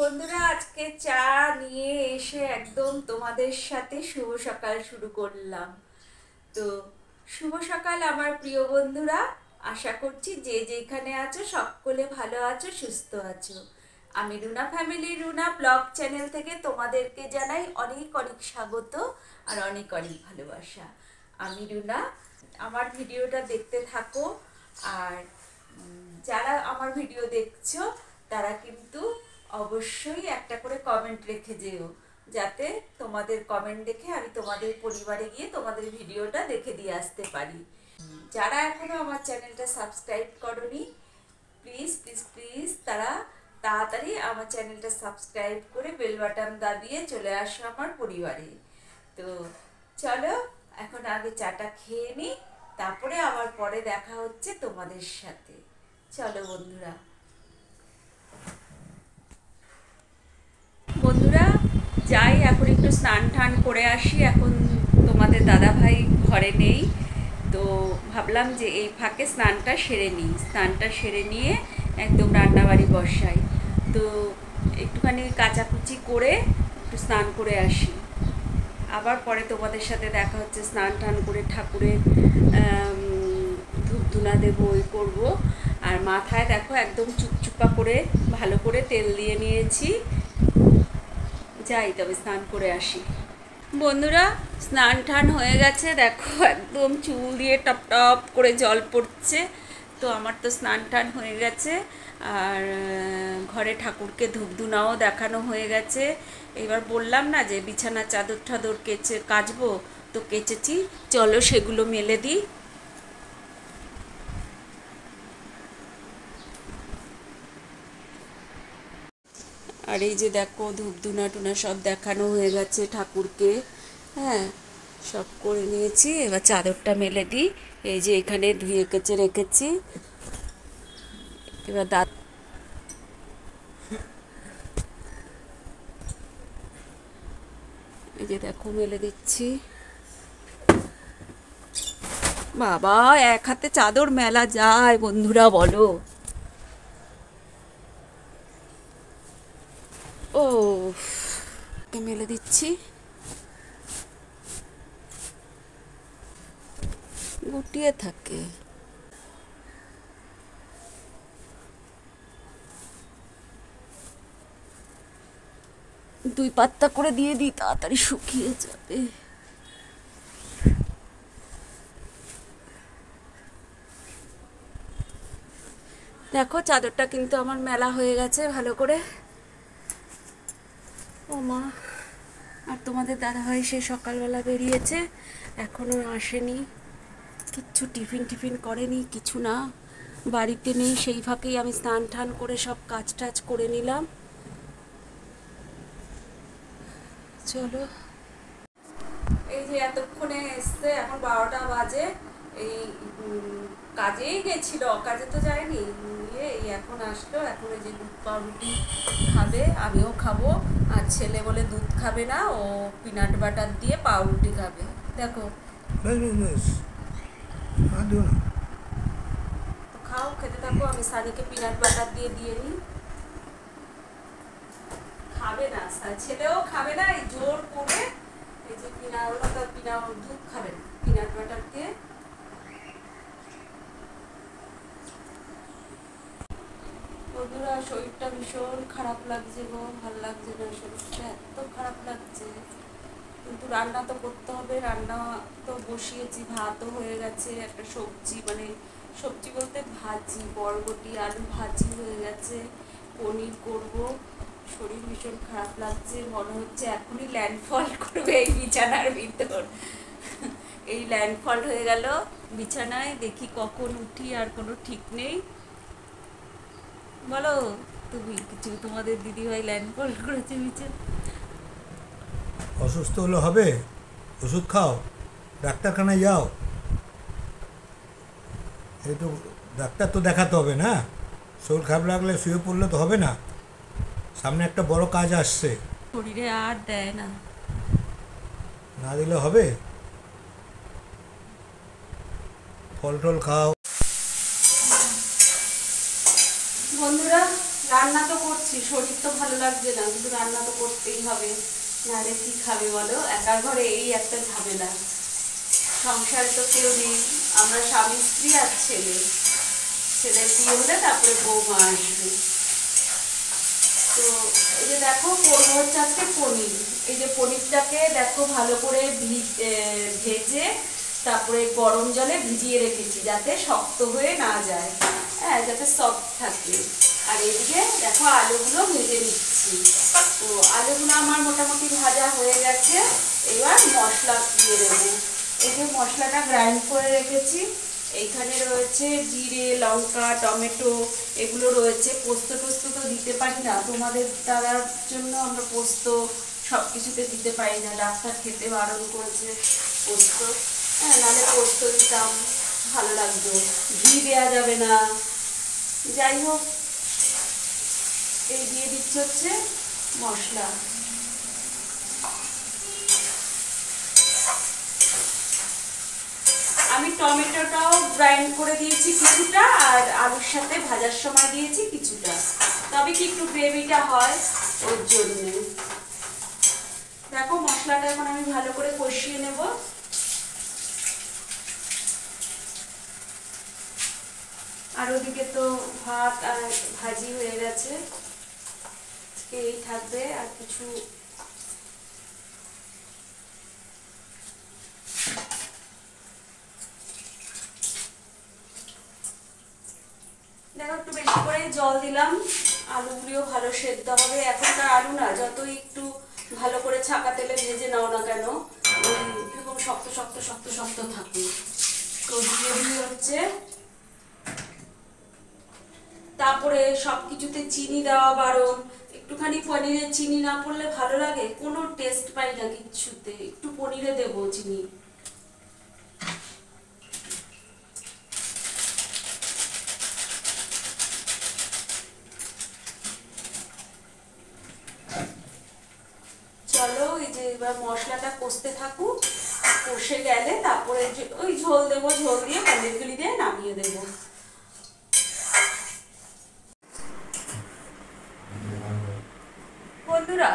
বন্ধুরা আজকে চা নিয়ে এসে একদম তোমাদের সাথে শুভ সকাল শুরু করলাম। তো শুভ সকাল আমার প্রিয় বন্ধুরা, আশা করছি যে যেখানে আছো সকলে ভালো আছো, সুস্থ আছো। আমি Runa family Runa blog channel থেকে তোমাদেরকে জানাই অনেক অনেক স্বাগত আর অনেক অনেক ভালোবাসা। আমি রুনা, আমার ভিডিওটা দেখতে থাকো। আর যারা আমার ভিডিও দেখছো তারা কিন্তু অবশ্যই একটা করে কমেন্ট রেখে যেও, যাতে তোমাদের কমেন্ট দেখে আমি তোমাদের পরিবারে গিয়ে তোমাদের ভিডিওটা দেখে দিয়ে আসতে পারি। যারা এখনো আমার চ্যানেলটা সাবস্ক্রাইব করোনি, প্লিজ প্লিজ প্লিজ তারা তাড়াতাড়ি আমার চ্যানেলটা সাবস্ক্রাইব করে বেল বাটন দাবিয়ে চলে আসো আমার পরিবারে। তো চলো এখন আগে চাটা খেয়ে নিই, তারপরে আবার পরে দেখা হচ্ছে তোমাদের সাথে। চলো বন্ধুরা। বন্ধুরা যাই এখন একটু স্নান টান করে আসি। এখন তোমাদের দাদা ভাই ঘরে নেই, তো ভাবলাম যে এই ফাঁকে স্নানটা সেরে নিই। স্নানটা সেরে নিয়ে একদম রান্নাবাড়ি বসাই। তো একটুখানি কাচাকুচি করে একটু স্নান করে আসি, আবার পরে তোমাদের সাথে দেখা হচ্ছে। স্নান টান করে ঠাকুরের ধূপ ধুনা দেবো, ওই করবো। আর মাথায় দেখো একদম চুপচুপা করে ভালো করে তেল দিয়ে নিয়েছি। যাই তবে স্নান করে আসি। বন্ধুরা স্নান টান হয়ে গেছে, দেখো একদম চুল দিয়ে টপ টপ করে জল পড়ছে। তো আমার তো স্নান টান হয়ে গেছে, আর ঘরে ঠাকুরকে ধূপধুনাও দেখানো হয়ে গেছে। এবার বললাম না যে বিছানা চাদর টাদর কাচবো, তো কেচেছি, চলো সেগুলো মেলে দিই। আর এই যে দেখো ধূপ ধুনা টুনা সব দেখানো হয়ে গেছে ঠাকুরকে। হ্যাঁ, সব করে নিয়েছি, এবার চাদরটা মেলে দিই। এই যে এখানে ধুয়ে কেচে রেখেছি। এবার এই যে দেখো মেলে দিচ্ছি। বাবা, এক হাতে চাদর মেলা যায় বন্ধুরা, বলো? ও মেলে দিচ্ছি, গুটিয়ে থাকে। দুই পাত্তা করে দিয়ে দিই, তাড়াতাড়ি শুকিয়ে যাবে। দেখো চাদরটা কিন্তু আমার মেলা হয়ে গেছে ভালো করে। ও মা, আর তোমাদের দাদাভাই সে সকালবেলা বেরিয়েছে, এখনও আসেনি। কিচ্ছু টিফিন টিফিন করেনি, কিছু না, বাড়িতে নেই। সেই ফাঁকেই আমি স্নান টান করে সব কাজ টাজ করে নিলাম। চলো, এই যে এতক্ষণে এসছে, এখন 12টা বাজে। এই কাজেই গেছিল, কাজে তো যায়নি। এই এখন আসলো, এখন এই যে দুধ পাউরুটি খাবে, আমিও খাবো। আর ছেলে বলে দুধ খাবে না, ও পিনাট বাটার দিয়ে পাউরুটি খাবে। দেখো তো খাও, খেতে থাকো। আমি সানিকে পিনাট বাটার দিয়ে নিই। খাবে না, ছেলেও খাবে না, এই জোর করে। এই যে দুধ খাবে না, পিনাট বাটার দিয়ে। বন্ধুরা শরীরটা ভীষণ খারাপ লাগছে গো, ভালো লাগছে না, শরীরটা এত খারাপ লাগছে। কিন্তু রান্না তো করতে হবে, রান্না তো বসিয়েছি, ভাতও হয়ে গেছে, একটা সবজি, মানে সবজি বলতে ভাজি, বরবটি আলু ভাজি হয়ে গেছে, পনির করব। শরীর ভীষণ খারাপ লাগছে, মনে হচ্ছে এখনই ল্যান্ডফল করবে এই বিছানার ভিতর। এই ল্যান্ডফল হয়ে গেল বিছানায়, দেখি কখন উঠি, আর কোনো ঠিক নেই। বলো তুমি কিছু, তোমাদের দিদিভাই ল্যান্ডফল করেছে বিছানা। অসুস্থ হলে হবে, ওষুধ খাও, ডাক্তারখানায় যাও। এই তো ডাক্তার তো দেখাতে হবে না, শরীর খারাপ লাগলে শুয়ে পড়লে তো হবে না, সামনে একটা বড় কাজ আসছে। শরীরে আর দেয় না, না দিলে হবে? ফল টল খাও। বন্ধুরা রান্না তো করছি, শরীর তো ভালো লাগছে না, কিন্তু রান্না তো করতেই হবে, নাহলে কি খাবে বলো? একা ঘরে এই একটা ঝামেলা, সংসারে তো কেউ নেই, আমরা স্বামী স্ত্রী আর ছেলে, ছেলের বিয়ে হলে তারপরে বৌমা আসবে। তো এই যে দেখো করবো হচ্ছে আজকে পনির। এই যে পনিরটাকে দেখো ভালো করে ভেজে তারপরে গরম জলে ভিজিয়ে রেখেছি যাতে শক্ত হয়ে না যায়, হ্যাঁ, যাতে সফট থাকে। আর এদিকে দেখো আলুগুলো ভেজে নিচ্ছি। তো আলুগুলো আমার মোটামুটি ভাজা হয়ে গেছে, এবার মশলা দিয়ে দেবো। এই যে মশলাটা গ্রাইন্ড করে রেখেছি, এইখানে রয়েছে জিরে, লঙ্কা, টমেটো, এগুলো রয়েছে। পোস্ত টোস্ত তো দিতে পারি না, তোমাদের দাদার জন্য আমরা পোস্ত সব কিছুতে দিতে পারি না, ডাক্তার খেতে বারণ করেছে পোস্ত, হ্যাঁ, নাহলে পোস্ত দিতাম, ভালো লাগতো। ঘি দেওয়া যাবে না। যাই হোক, এই দিয়ে দিচ্ছে হচ্ছে মশলা। আমি টমেটোটাও গ্রাইন্ড করে দিয়েছি কিছুটা, আর আলুর সাথে ভাজার সময় দিয়েছি কিছুটা, তবে কি একটু গ্রেভিটা হয় ওর জন্য। দেখো মশলাটা এখন আমি ভালো করে কষিয়ে নেব। আর ওদিকে তো ভাত আর ভাজি হয়ে গেছে, এই থাকবে আর কিছু। দেখো একটু বেশি করে জল দিলাম, আলুগুলিও ভালো সেদ্ধ হবে। এখনকার আলু না যতই একটু ভালো করে ছাকা তেলে ভেজে নাও না কেন, এরকম শক্ত শক্ত শক্ত শক্ত থাকে। তো দিয়ে দিয়ে হচ্ছে, তারপরে সবকিছুতে চিনি দেওয়া বারণ। একটুখানি পনিরে চিনি না পড়লে ভালো লাগে, কোনো টেস্ট পাই না কিচ্ছুতে। একটু পনিরে দেবো চিনি। চলো, এই যে এবার মশলাটা কষতে থাকুক, কষে গেলে তারপরে ওই ঝোল দেবো, ঝোল দিয়ে পনিরগুলি দিয়ে নামিয়ে দেবো। বন্ধুরা,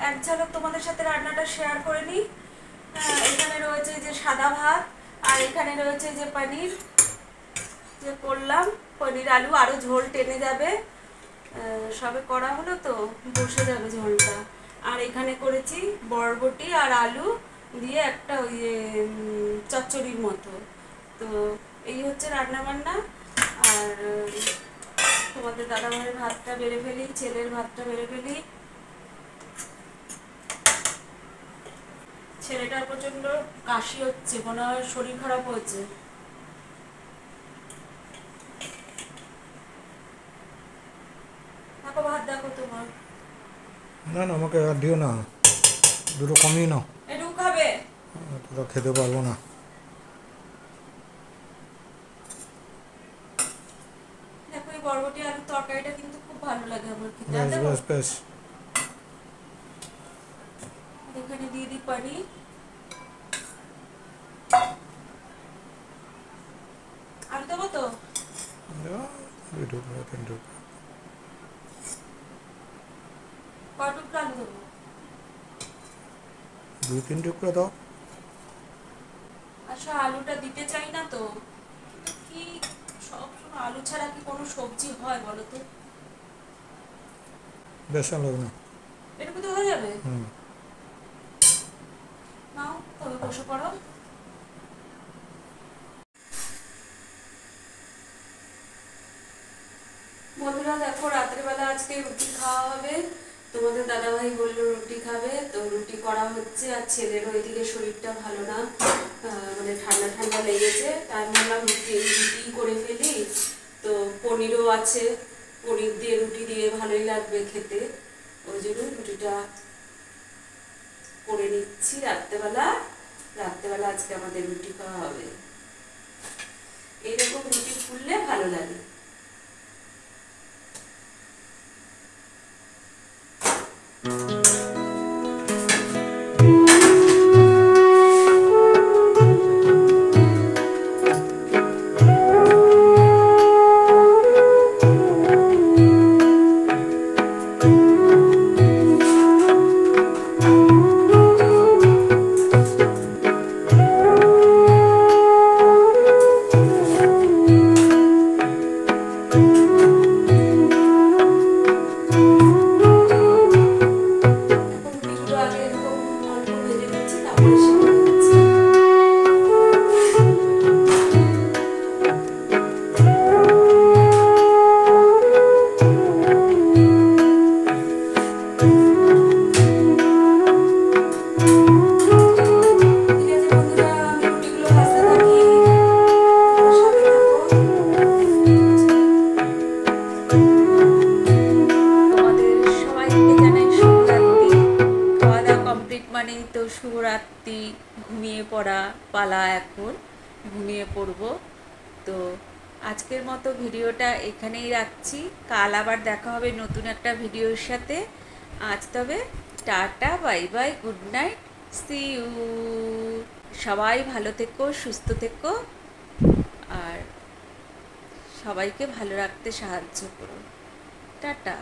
এক ঝলক তোমাদের সাথে রান্নাটা শেয়ার করে নিই। এখানে রয়েছে যে সাদা ভাত, আর এখানে রয়েছে যে পনির যে করলাম, পনির আলু আরও ঝোল টেনে যাবে, সবে করা হলো তো বসে যাবে ঝোলটা। আর এখানে করেছি বরবটি আর আলু দিয়ে একটা ওই চচ্চড়ির মতো। তো এই হচ্ছে রান্না বান্না। আর তোমাদের দাদাভাইয়ের ভাতটা বেড়ে ফেলি, ছেলের ভাতটা বেড়ে ফেলি। ছেলেটার প্রচন্ড কাশি হচ্ছে, মনে হয় শরীর খারাপ হয়েছে। দেখো ভাত দেখো তোমার। না না, আমাকে আর দিও না, দুটো কমিয়ে নাও, এটুকু খাবে? তোরা খেতে পারবো না। দেখো এই বরবটি আলুর তরকারিটা কিন্তু খুব ভালো লাগে আমার খেতে। বেশ বেশ বেশ। এখানে দিয়ে দিই পনির। আলু দেবো তো? দুই টুকরো, তিন টুকরো। কয় টুকরো আলু দেবো? 2-3 টুকরো দাও। আচ্ছা, আলুটা দিতে চাই না তো, কিন্তু কি সবসময় আলু ছাড়া কি কোনো সবজি হয় বলো তো? বেসন লাগবে না। এটুকু তো হয়ে যাবে। হুম। নাও তবে বসে পড়ো। বন্ধুরা দেখো, রাত্রেবেলা আজকে রুটি খাওয়া হবে। তোমাদের দাদাভাই বললো রুটি খাবে, তো রুটি করা হচ্ছে। আর ছেলের ওইদিকে শরীরটা ভালো না, মানে ঠান্ডা ঠান্ডা লেগেছে, তাই ভাবলাম রুটি করে ফেলি। তো পনিরও আছে, পনির দিয়ে রুটি দিয়ে ভালোই লাগবে খেতে, ওই জন্য রুটিটা করে নিচ্ছি। রাত্রেবেলা আজকে আমাদের রুটি খাওয়া হবে। এইরকম রুটি ফুললে ভালো লাগে। শুভরাত্রি, ঘুমিয়ে পড়া পালা, এখন ঘুমিয়ে পড়ব। তো আজকের মতো ভিডিওটা এখানেই রাখছি, কাল আবার দেখা হবে নতুন একটা ভিডিওর সাথে। আজ তবে tata, bye bye, good night, see you. সবাই ভালো থেকো, সুস্থ থেকো, আর সবাইকে ভালো রাখতে সাহায্য করো। টাটা।